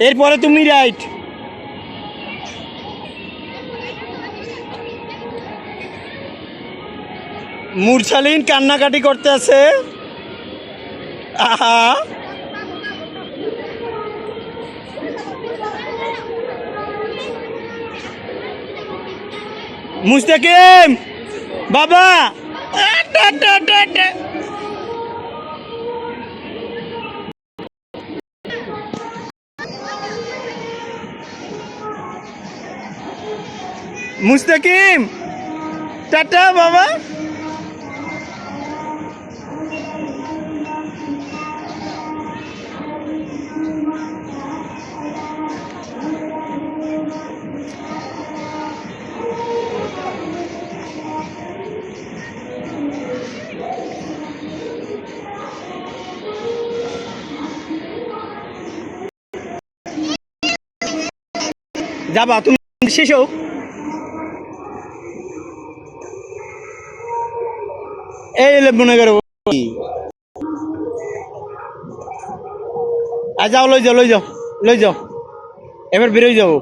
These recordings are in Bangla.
এরপরে তুমি রাইট। মুরসালিন কান্নাকাটি করতে আছে। আহা, মুস্তাকিম বাবা, মুস্তাকিম টাটা বাবা। যাবা তুমি, শেষ হোক। এই মনে করো, যাও, লই যাও, লই যাও, লই যাও, এবার বেরোই যাবো।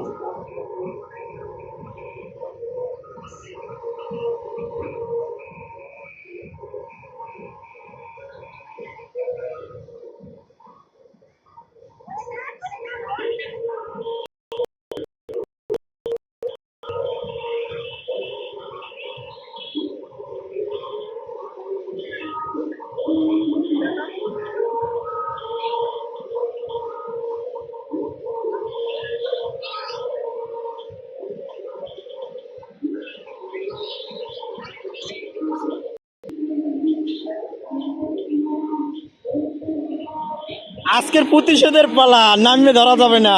আজকের প্রতিশোধের পালা, নামে ধরা যাবে না।